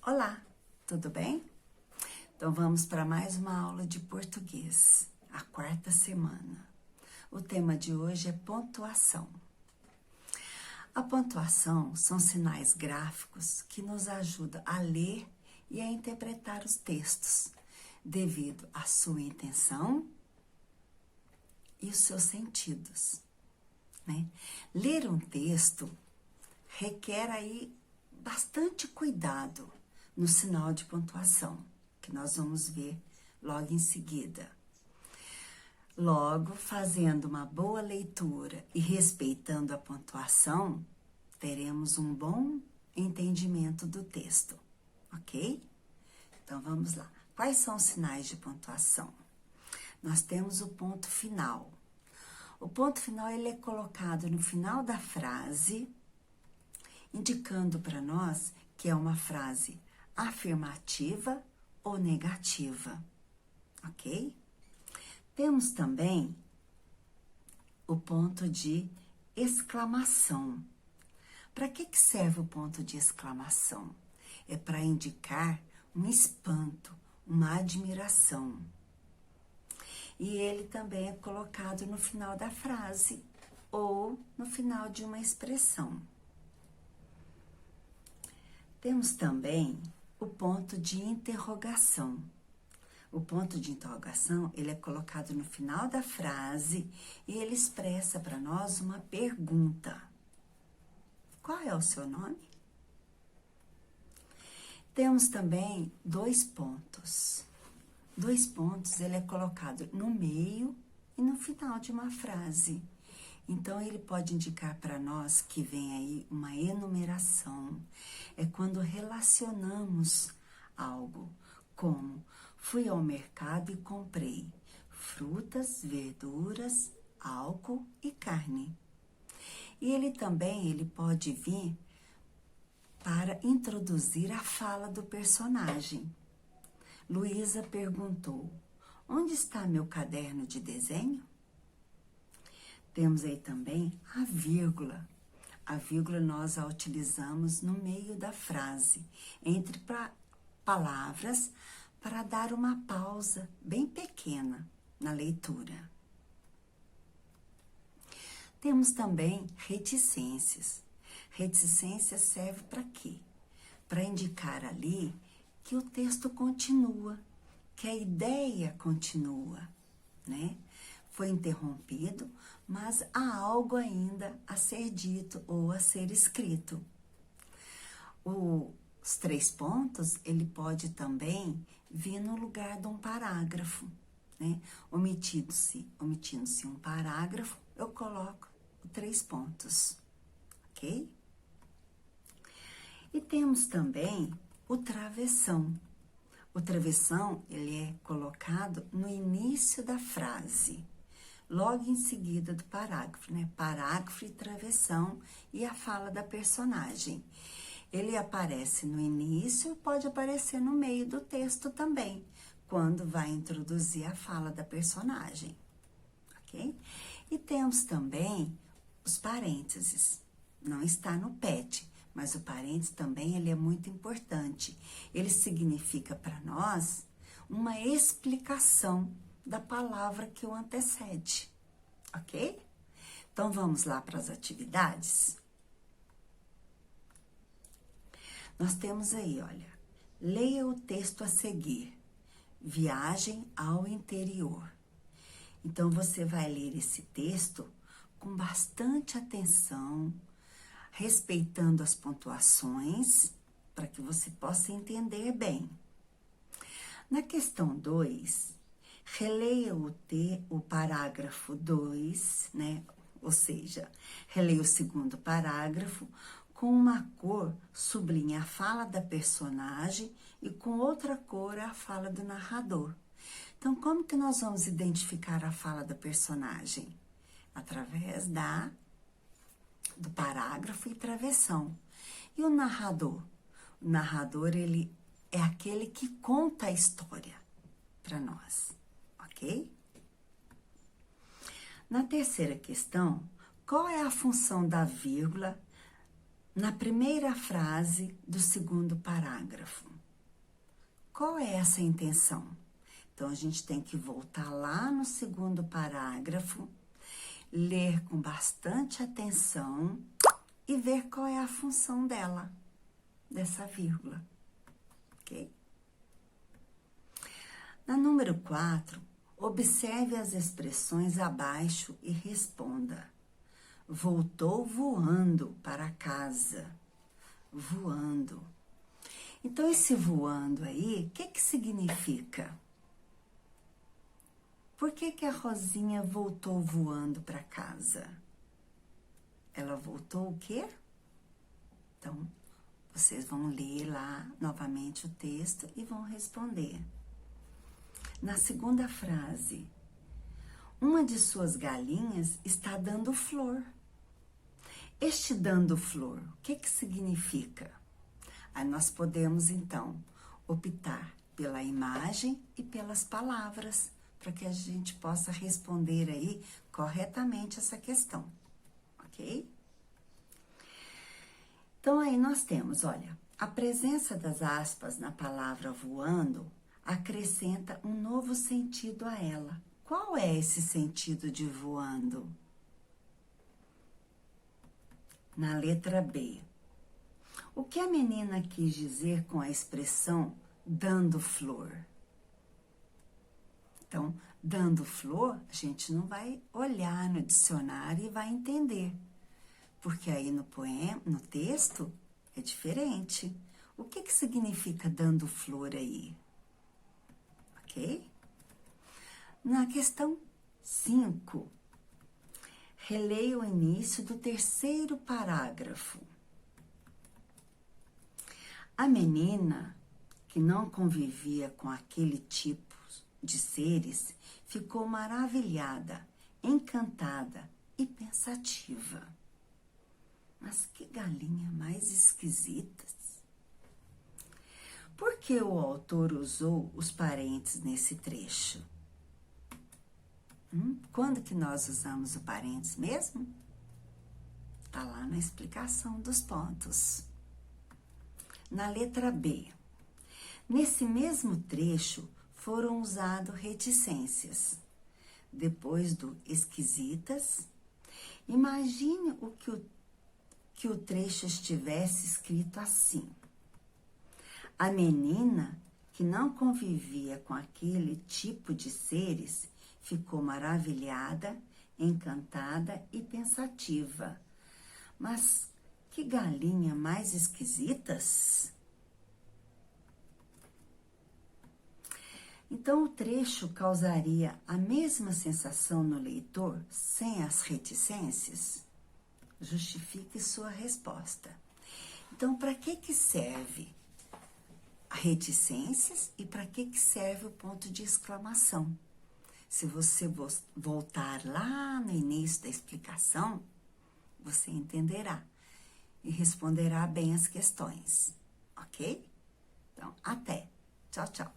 Olá, tudo bem? Então vamos para mais uma aula de português, a quarta semana. O tema de hoje é pontuação. A pontuação são sinais gráficos que nos ajudam a ler e a interpretar os textos, devido à sua intenção e os seus sentidos, né? Ler um texto requer aí bastante cuidado no sinal de pontuação, que nós vamos ver logo em seguida. Logo, fazendo uma boa leitura e respeitando a pontuação, teremos um bom entendimento do texto, ok? Então, vamos lá. Quais são os sinais de pontuação? Nós temos o ponto final. O ponto final, ele é colocado no final da frase, indicando para nós que é uma frase afirmativa ou negativa, ok? Temos também o ponto de exclamação. Para que serve o ponto de exclamação? É para indicar um espanto, uma admiração. E ele também é colocado no final da frase ou no final de uma expressão. Temos também o ponto de interrogação. O ponto de interrogação, ele é colocado no final da frase e ele expressa para nós uma pergunta. Qual é o seu nome? Temos também dois pontos. Dois pontos, ele é colocado no meio e no final de uma frase. Então, ele pode indicar para nós que vem aí uma enumeração. É quando relacionamos algo, como fui ao mercado e comprei frutas, verduras, álcool e carne. E ele pode vir para introduzir a fala do personagem. Luísa perguntou: onde está meu caderno de desenho? Temos aí também a vírgula. A vírgula nós a utilizamos no meio da frase, entre palavras, para dar uma pausa bem pequena na leitura. Temos também reticências. Reticência serve para quê? Para indicar ali que o texto continua, que a ideia continua, né? Foi interrompido, mas há algo ainda a ser dito ou a ser escrito. Os três pontos, ele pode também vir no lugar de um parágrafo, né? Omitindo-se um parágrafo, eu coloco três pontos, ok? E temos também o travessão. O travessão, ele é colocado no início da frase, logo em seguida do parágrafo, né? Parágrafo e travessão e a fala da personagem. Ele aparece no início e pode aparecer no meio do texto também, quando vai introduzir a fala da personagem, ok? E temos também os parênteses. Não está no PET, mas o parênteses também ele é muito importante. Ele significa para nós uma explicação da palavra que o antecede, ok? Então, vamos lá para as atividades? Nós temos aí, olha, leia o texto a seguir, viagem ao interior. Então, você vai ler esse texto com bastante atenção, respeitando as pontuações, para que você possa entender bem. Na questão 2, releia o parágrafo 2, né? Ou seja, releia o segundo parágrafo, com uma cor sublinha a fala da personagem e com outra cor a fala do narrador. Então, como que nós vamos identificar a fala da personagem? Através do parágrafo e travessão. E o narrador? O narrador, ele é aquele que conta a história para nós, ok? Na terceira questão, qual é a função da vírgula na primeira frase do segundo parágrafo. Qual é essa intenção? Então, a gente tem que voltar lá no segundo parágrafo, ler com bastante atenção e ver qual é a função dela, dessa vírgula, ok? Na número 4, observe as expressões abaixo e responda. Voltou voando para casa. Voando. Então, esse voando aí, o que significa? Por que a Rosinha voltou voando para casa? Ela voltou o quê? Então, vocês vão ler lá novamente o texto e vão responder. Na segunda frase, uma de suas galinhas está dando flor. Este dando flor, o que significa? Aí nós podemos, então, optar pela imagem e pelas palavras, para que a gente possa responder aí corretamente essa questão, ok? Então, aí nós temos, olha, a presença das aspas na palavra voando acrescenta um novo sentido a ela. Qual é esse sentido de voando? Na letra B. O que a menina quis dizer com a expressão dando flor? Então, dando flor, a gente não vai olhar no dicionário e vai entender. Porque aí no poema, no texto, é diferente. O que significa dando flor aí? Ok? Na questão 5, releia o início do terceiro parágrafo. A menina, que não convivia com aquele tipo de seres, ficou maravilhada, encantada e pensativa. Mas que galinha mais esquisita! Por que o autor usou os parentes nesse trecho? Quando que nós usamos o parentes mesmo? Tá lá na explicação dos pontos. Na letra B. Nesse mesmo trecho foram usadas reticências. Depois do esquisitas, imagine que o trecho estivesse escrito assim. A menina, que não convivia com aquele tipo de seres, ficou maravilhada, encantada e pensativa. Mas que galinha mais esquisitas! Então, o trecho causaria a mesma sensação no leitor sem as reticências? Justifique sua resposta. Então, para que serve reticências e para que serve o ponto de exclamação? Se você voltar lá no início da explicação, você entenderá e responderá bem as questões, ok? Então, até. Tchau, tchau.